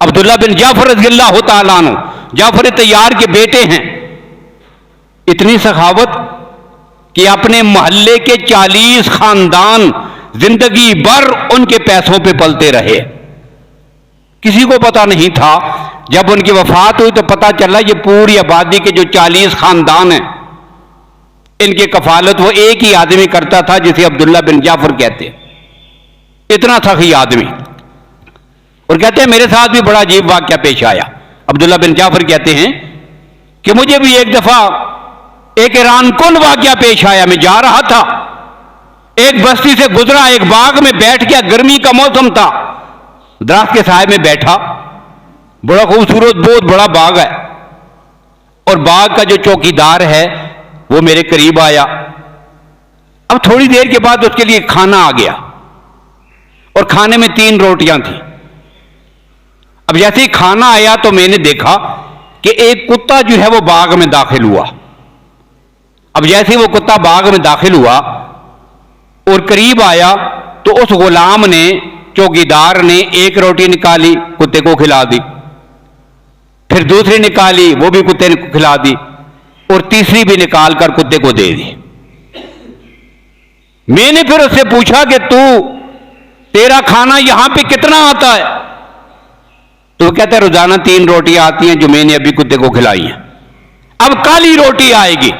عبداللہ بن جعفر رضی اللہ تعالیٰ عنہ جعفر طیار کے بیٹے ہیں. اتنی سخاوت کہ اپنے محلے کے 40 خاندان زندگی بھر ان کے پیسوں پہ پلتے رہے. کسی کو پتا نہیں تھا. جب ان کی وفات ہوئی تو پتا چلا یہ پوری آبادی کے جو 40 خاندان ہیں ان کی کفالت وہ ایک ہی آدمی کرتا تھا جسے عبداللہ بن جعفر کہتے. اتنا سخی آدمی. اور کہتے ہیں میرے ساتھ بھی بڑا عجیب واقعہ پیش آیا. عبداللہ بن جعفر کہتے ہیں کہ مجھے بھی ایک دفعہ ایک حیران کن واقعہ پیش آیا. میں جا رہا تھا, ایک بستی سے گزرا, ایک باغ میں بیٹھ گیا. گرمی کا موسم تھا, درخت کے سائے میں بیٹھا. بڑا خوبصورت بہت بڑا باغ ہے, اور باغ کا جو چوکیدار ہے وہ میرے قریب آیا. اب تھوڑی دیر کے بعد اس کے لیے کھانا آ گیا, اور کھانے میں 3 روٹیاں تھیں. اب جیسے ہی کھانا آیا تو میں نے دیکھا کہ ایک کتا جو ہے وہ باغ میں داخل ہوا. اب جیسے ہی وہ کتا باغ میں داخل ہوا اور قریب آیا تو اس غلام نے, چوکیدار نے, ایک روٹی نکالی, کتے کو کھلا دی. پھر دوسری نکالی, وہ بھی کتے کو کھلا دی, اور تیسری بھی نکال کر کتے کو دے دی. میں نے پھر اس سے پوچھا کہ تیرا کھانا یہاں پہ کتنا آتا ہے؟ تو وہ کہتا ہے روزانہ 3 روٹیاں آتی ہیں جو میں نے ابھی کتے کو کھلائی ہیں. اب کل ہی روٹی آئے گی,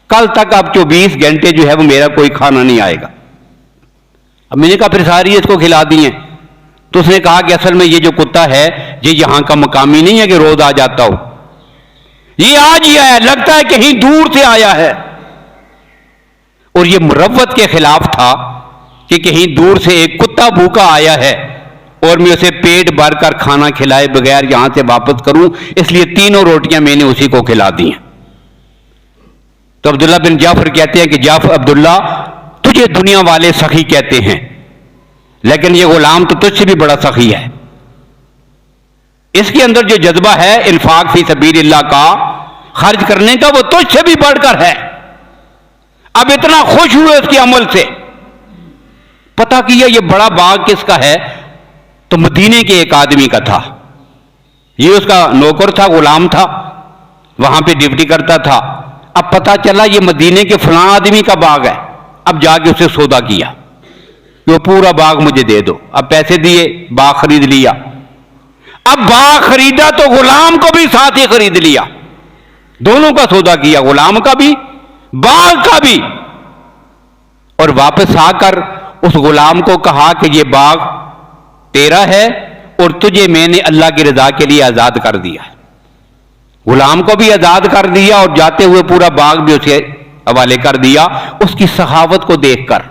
کل تک اب 24 گھنٹے جو ہے وہ میرا کوئی کھانا نہیں آئے گا. اب میں نے کہا پھر ساری اس کو کھلا دی ہیں. تو اس نے کہا کہ اصل میں یہ جو کتا ہے یہ یہاں کا مقامی نہیں ہے کہ روز آ جاتا ہو, یہ آج ہی آیا, لگتا ہے کہیں دور سے آیا ہے. اور یہ مروت کے خلاف تھا کہ کہیں دور سے ایک کتا بھوکا آیا ہے اور میں اسے پیٹ بھر کر کھانا کھلائے بغیر یہاں سے واپس کروں, اس لیے 3 روٹیاں میں نے اسی کو کھلا دی ہیں. تو عبداللہ بن جعفر کہتے ہیں کہ عبداللہ تجھے دنیا والے سخی کہتے ہیں, لیکن یہ غلام تو تجھ سے بھی بڑا سخی ہے. اس کے اندر جو جذبہ ہے انفاق فی سبیل اللہ کا, خرچ کرنے کا, وہ تجھ سے بھی بڑھ کر ہے. اب اتنا خوش ہوئے اس کے عمل سے. پتہ کیا یہ بڑا باغ کس کا ہے, تو مدینے کے ایک آدمی کا تھا. یہ اس کا نوکر تھا, غلام تھا, وہاں پہ ڈیوٹی کرتا تھا. اب پتہ چلا یہ مدینے کے فلاں آدمی کا باغ ہے. اب جا کے اسے سودا کیا کہ وہ پورا باغ مجھے دے دو. اب پیسے دیے, باغ خرید لیا. اب باغ خریدا تو غلام کو بھی ساتھ ہی خرید لیا. دونوں کا سودا کیا, غلام کا بھی باغ کا بھی. اور واپس آ کر اس غلام کو کہا کہ یہ باغ تیرا ہے اور تجھے میں نے اللہ کی رضا کے لیے آزاد کر دیا. غلام کو بھی آزاد کر دیا اور جاتے ہوئے پورا باغ بھی اسے حوالے کر دیا. اس کی سخاوت کو دیکھ کر